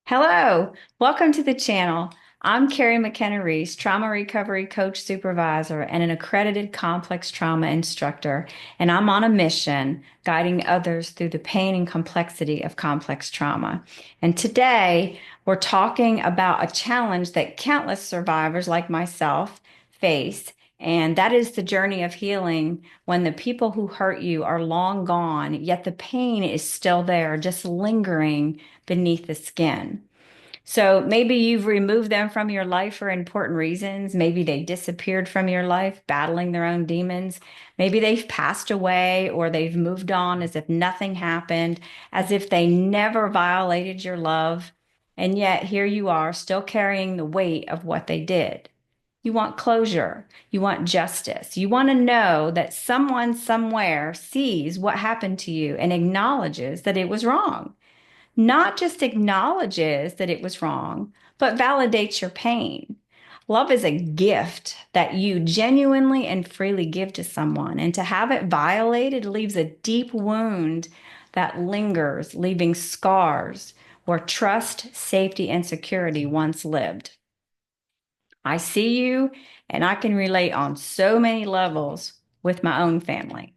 Hello, welcome to the channel. I'm Carrie McKenna Reese, trauma recovery coach supervisor and an accredited complex trauma instructor, and I'm on a mission guiding others through the pain and complexity of complex trauma. And today we're talking about a challenge that countless survivors like myself face, and that is the journey of healing when the people who hurt you are long gone, yet the pain is still there, just lingering beneath the skin. So maybe you've removed them from your life for important reasons. Maybe they disappeared from your life, battling their own demons. Maybe they've passed away or they've moved on as if nothing happened, as if they never violated your love. And yet here you are, still carrying the weight of what they did. You want closure. You want justice. You want to know that someone somewhere sees what happened to you and acknowledges that it was wrong. Not just acknowledges that it was wrong, but validates your pain. Love is a gift that you genuinely and freely give to someone, and to have it violated leaves a deep wound that lingers, leaving scars where trust, safety, and security once lived. I see you, and I can relate on so many levels with my own family.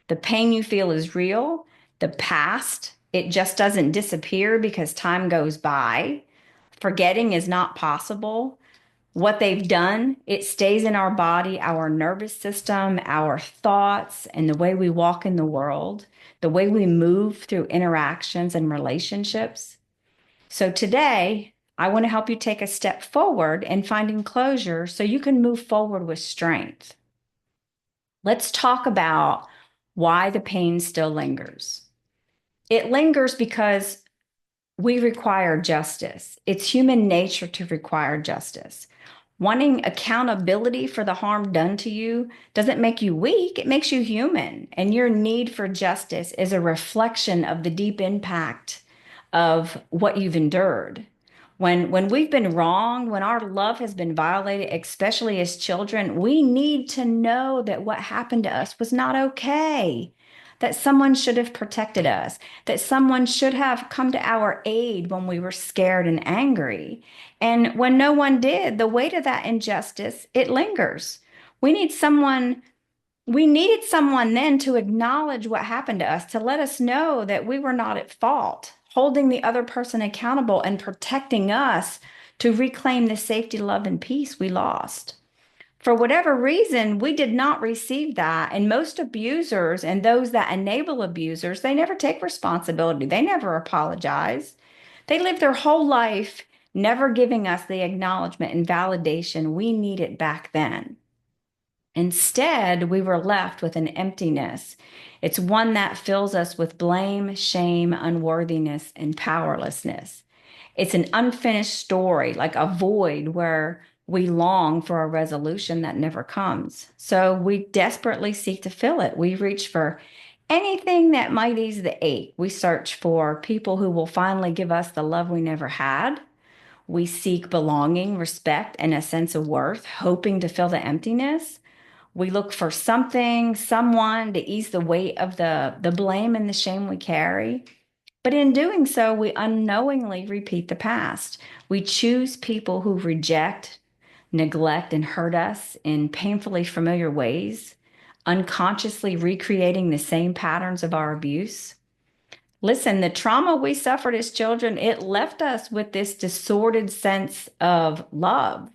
The pain you feel is real. The past, it just doesn't disappear because time goes by. Forgetting is not possible. What they've done, it stays in our body, our nervous system, our thoughts, and the way we walk in the world, the way we move through interactions and relationships. So today, I want to help you take a step forward in finding closure so you can move forward with strength. Let's talk about why the pain still lingers. It lingers because we require justice. It's human nature to require justice. Wanting accountability for the harm done to you doesn't make you weak, it makes you human. And your need for justice is a reflection of the deep impact of what you've endured. When we've been wrong, when our love has been violated, especially as children, we need to know that what happened to us was not okay, that someone should have protected us, that someone should have come to our aid when we were scared and angry. And when no one did, the weight of that injustice, it lingers. We need someone we needed someone then to acknowledge what happened to us, to let us know that we were not at fault, holding the other person accountable and protecting us to reclaim the safety, love, and peace we lost. For whatever reason, we did not receive that. And most abusers and those that enable abusers, they never take responsibility. They never apologize. They live their whole life never giving us the acknowledgement and validation we needed back then. Instead, we were left with an emptiness. It's one that fills us with blame, shame, unworthiness, and powerlessness. It's an unfinished story, like a void where we long for a resolution that never comes. So we desperately seek to fill it. We reach for anything that might ease the ache. We search for people who will finally give us the love we never had. We seek belonging, respect, and a sense of worth, hoping to fill the emptiness. We look for something, someone to ease the weight of the blame and the shame we carry. But in doing so, we unknowingly repeat the past. We choose people who reject, neglect, and hurt us in painfully familiar ways, unconsciously recreating the same patterns of our abuse. Listen, the trauma we suffered as children, it left us with this distorted sense of love.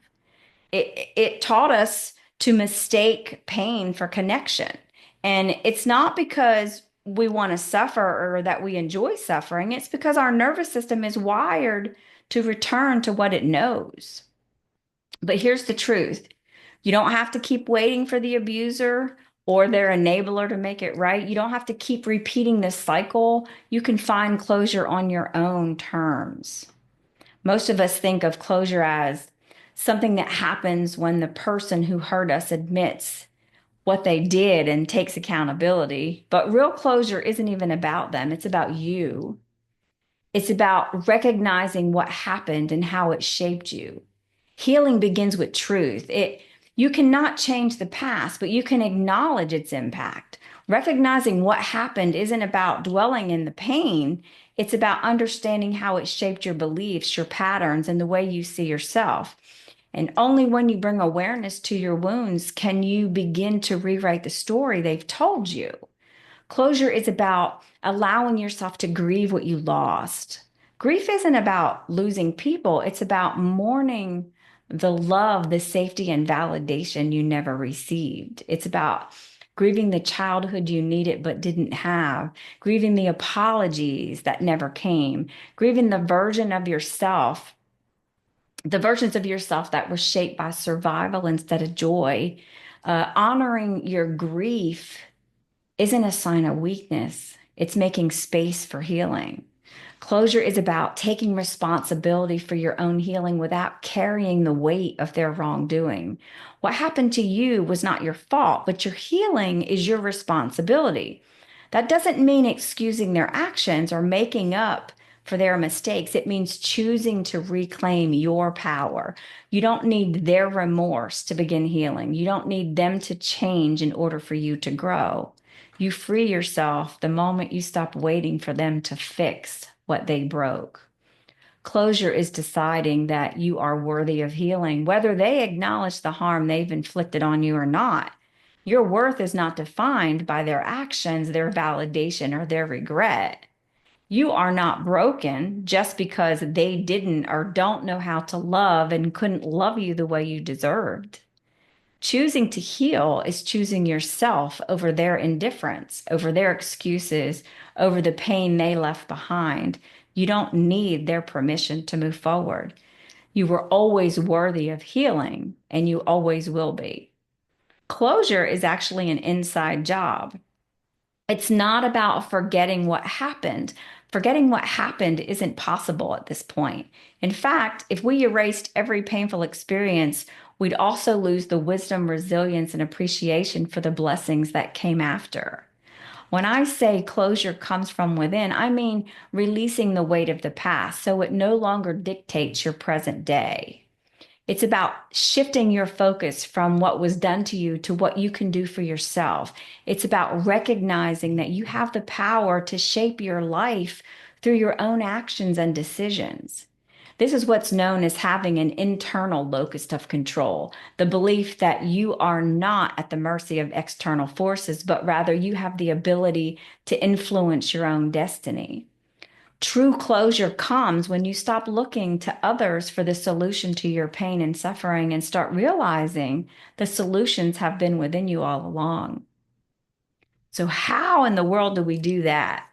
It taught us to mistake pain for connection. And it's not because we want to suffer or that we enjoy suffering. It's because our nervous system is wired to return to what it knows. But here's the truth. You don't have to keep waiting for the abuser or their enabler to make it right. You don't have to keep repeating this cycle. You can find closure on your own terms. Most of us think of closure as something that happens when the person who hurt us admits what they did and takes accountability. But real closure isn't even about them, it's about you. It's about recognizing what happened and how it shaped you. Healing begins with truth. You cannot change the past, but you can acknowledge its impact. Recognizing what happened isn't about dwelling in the pain. It's about understanding how it shaped your beliefs, your patterns, and the way you see yourself. And only when you bring awareness to your wounds can you begin to rewrite the story they've told you. Closure is about allowing yourself to grieve what you lost. Grief isn't about losing people, it's about mourning the love, the safety, and validation you never received. It's about grieving the childhood you needed but didn't have, grieving the apologies that never came, grieving the versions of yourself that were shaped by survival instead of joy. Honoring your grief isn't a sign of weakness, it's making space for healing. Closure is about taking responsibility for your own healing without carrying the weight of their wrongdoing. What happened to you was not your fault, but your healing is your responsibility. That doesn't mean excusing their actions or making up for their mistakes. It means choosing to reclaim your power. You don't need their remorse to begin healing. You don't need them to change in order for you to grow. You free yourself the moment you stop waiting for them to fix what they broke. Closure is deciding that you are worthy of healing, whether they acknowledge the harm they've inflicted on you or not. Your worth is not defined by their actions, their validation, or their regret. You are not broken just because they didn't or don't know how to love and couldn't love you the way you deserved. Choosing to heal is choosing yourself over their indifference, over their excuses, over the pain they left behind. You don't need their permission to move forward. You were always worthy of healing, and you always will be. Closure is actually an inside job. It's not about forgetting what happened. Forgetting what happened isn't possible at this point. In fact, if we erased every painful experience, we'd also lose the wisdom, resilience, and appreciation for the blessings that came after. When I say closure comes from within, I mean releasing the weight of the past so it no longer dictates your present day. It's about shifting your focus from what was done to you to what you can do for yourself. It's about recognizing that you have the power to shape your life through your own actions and decisions. This is what's known as having an internal locus of control, the belief that you are not at the mercy of external forces, but rather you have the ability to influence your own destiny. True closure comes when you stop looking to others for the solution to your pain and suffering and start realizing the solutions have been within you all along. So, how in the world do we do that?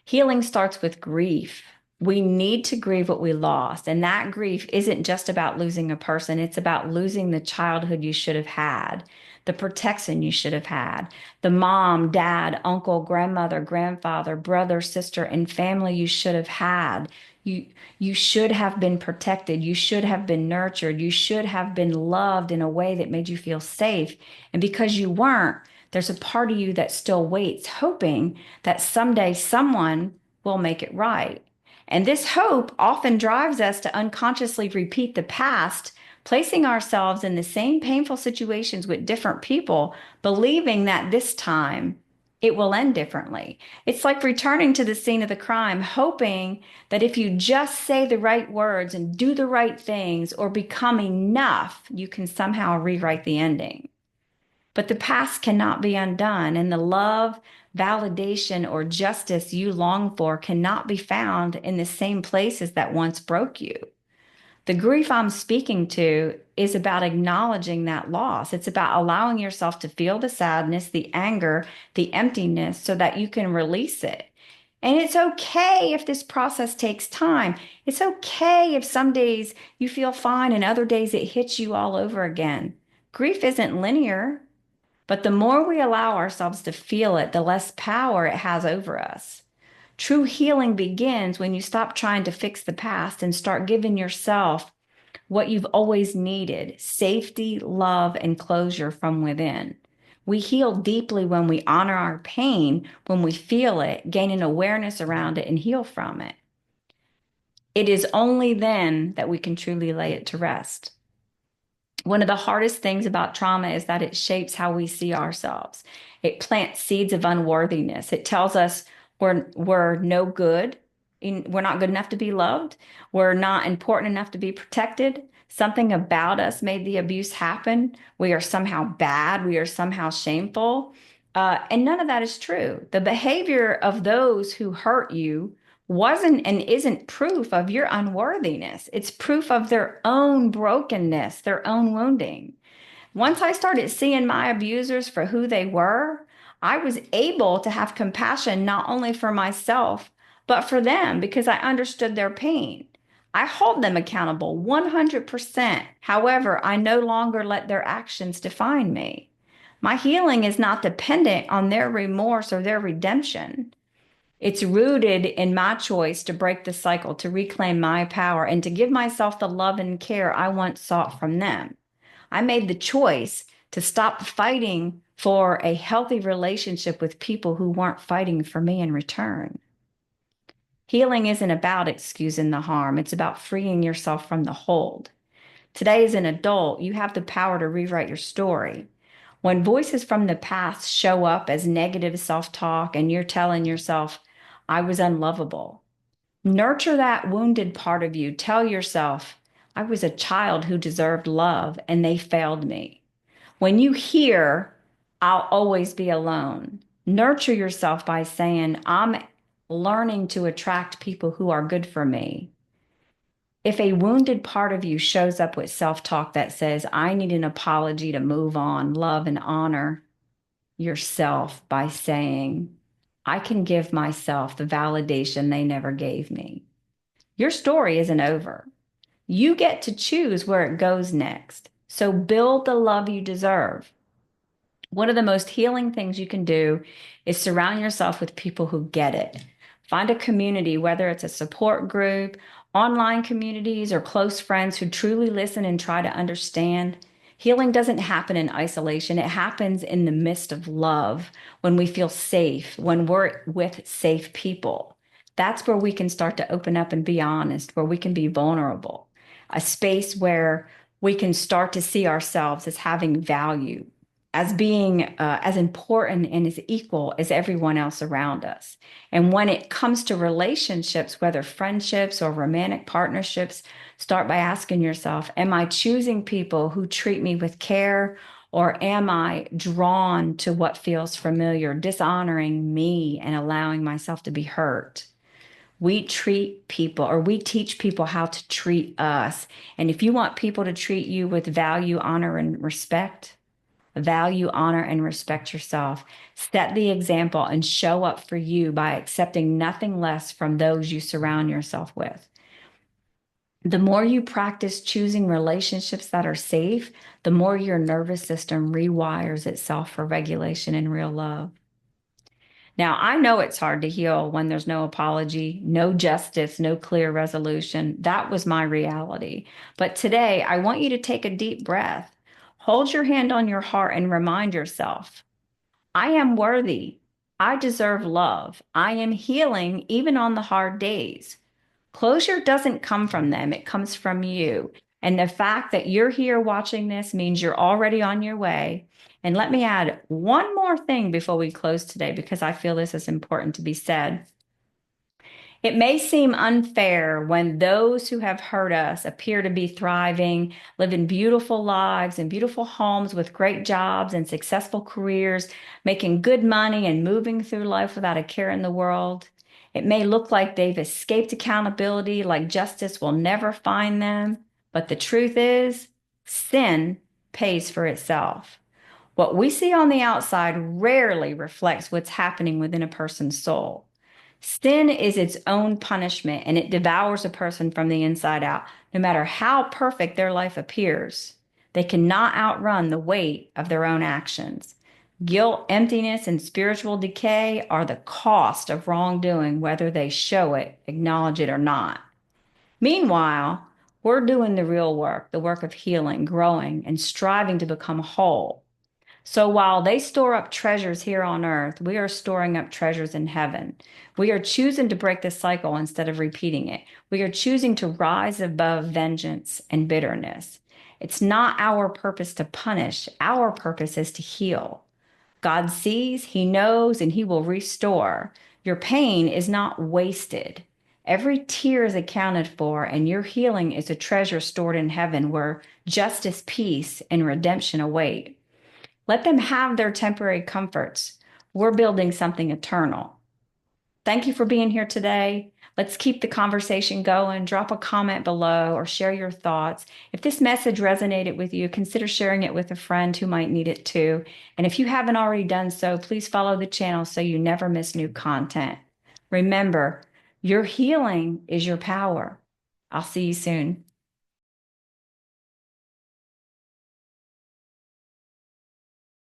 Healing starts with grief. We need to grieve what we lost. And that grief isn't just about losing a person, it's about losing the childhood you should have had, the protection you should have had, the mom, dad, uncle, grandmother, grandfather, brother, sister, and family you should have had. You should have been protected. You should have been nurtured. You should have been loved in a way that made you feel safe. And because you weren't, there's a part of you that still waits, hoping that someday someone will make it right. And this hope often drives us to unconsciously repeat the past, placing ourselves in the same painful situations with different people, believing that this time it will end differently. It's like returning to the scene of the crime, hoping that if you just say the right words and do the right things or become enough, you can somehow rewrite the ending. But the past cannot be undone, and the love, validation, or justice you long for cannot be found in the same places that once broke you. The grief I'm speaking to is about acknowledging that loss. It's about allowing yourself to feel the sadness, the anger, the emptiness so that you can release it. And it's okay if this process takes time. It's okay if some days you feel fine and other days it hits you all over again. Grief isn't linear. But the more we allow ourselves to feel it, the less power it has over us. True healing begins when you stop trying to fix the past and start giving yourself what you've always needed: safety, love, and closure from within. We heal deeply when we honor our pain, when we feel it, gain an awareness around it, and heal from it. It is only then that we can truly lay it to rest. One of the hardest things about trauma is that it shapes how we see ourselves. It plants seeds of unworthiness. It tells us We're no good. We're not good enough to be loved. We're not important enough to be protected. Something about us made the abuse happen. We are somehow bad. We are somehow shameful. And none of that is true. The behavior of those who hurt you wasn't and isn't proof of your unworthiness. It's proof of their own brokenness, their own wounding. Once I started seeing my abusers for who they were, I was able to have compassion not only for myself, but for them because I understood their pain. I hold them accountable 100%. However, I no longer let their actions define me. My healing is not dependent on their remorse or their redemption. It's rooted in my choice to break the cycle, to reclaim my power, and to give myself the love and care I once sought from them. I made the choice to stop fighting for a healthy relationship with people who weren't fighting for me in return. Healing isn't about excusing the harm, it's about freeing yourself from the hold. Today, as an adult, you have the power to rewrite your story. When voices from the past show up as negative self talk and you're telling yourself, I was unlovable, nurture that wounded part of you. Tell yourself, I was a child who deserved love and they failed me. When you hear, I'll always be alone, nurture yourself by saying, I'm learning to attract people who are good for me. If a wounded part of you shows up with self talk that says, I need an apology to move on, love and honor yourself by saying, I can give myself the validation they never gave me. Your story isn't over. You get to choose where it goes next. So build the love you deserve. One of the most healing things you can do is surround yourself with people who get it. Find a community, whether it's a support group, online communities, or close friends who truly listen and try to understand. Healing doesn't happen in isolation. It happens in the midst of love, when we feel safe, when we're with safe people. That's where we can start to open up and be honest, where we can be vulnerable, a space where we can start to see ourselves as having value, as being as important and as equal as everyone else around us. And when it comes to relationships, whether friendships or romantic partnerships, start by asking yourself, am I choosing people who treat me with care, or am I drawn to what feels familiar, dishonoring me and allowing myself to be hurt? We treat people, or we teach people how to treat us. And if you want people to treat you with value, honor, and respect, value, honor, and respect yourself. Set the example and show up for you by accepting nothing less from those you surround yourself with. The more you practice choosing relationships that are safe, the more your nervous system rewires itself for regulation and real love. Now, I know it's hard to heal when there's no apology, no justice, no clear resolution. That was my reality. But today, I want you to take a deep breath. Hold your hand on your heart and remind yourself, I am worthy. I deserve love. I am healing even on the hard days. Closure doesn't come from them, it comes from you. And the fact that you're here watching this means you're already on your way. And let me add one more thing before we close today, because I feel this is important to be said. It may seem unfair when those who have hurt us appear to be thriving, living beautiful lives and beautiful homes with great jobs and successful careers, making good money and moving through life without a care in the world. It may look like they've escaped accountability, like justice will never find them. But the truth is, sin pays for itself. What we see on the outside rarely reflects what's happening within a person's soul. Sin is its own punishment, and it devours a person from the inside out. No matter how perfect their life appears, they cannot outrun the weight of their own actions. Guilt, emptiness, and spiritual decay are the cost of wrongdoing, whether they show it, acknowledge it, or not. Meanwhile, we're doing the real work, the work of healing, growing, and striving to become whole. So while they store up treasures here on earth, we are storing up treasures in heaven. We are choosing to break the cycle instead of repeating it. We are choosing to rise above vengeance and bitterness. It's not our purpose to punish. Our purpose is to heal. God sees, He knows, and He will restore. Your pain is not wasted. Every tear is accounted for, and your healing is a treasure stored in heaven where justice, peace, and redemption await. Let them have their temporary comforts. We're building something eternal. Thank you for being here today. Let's keep the conversation going. Drop a comment below or share your thoughts. If this message resonated with you, consider sharing it with a friend who might need it too. And if you haven't already done so, please follow the channel so you never miss new content. Remember, your healing is your power. I'll see you soon.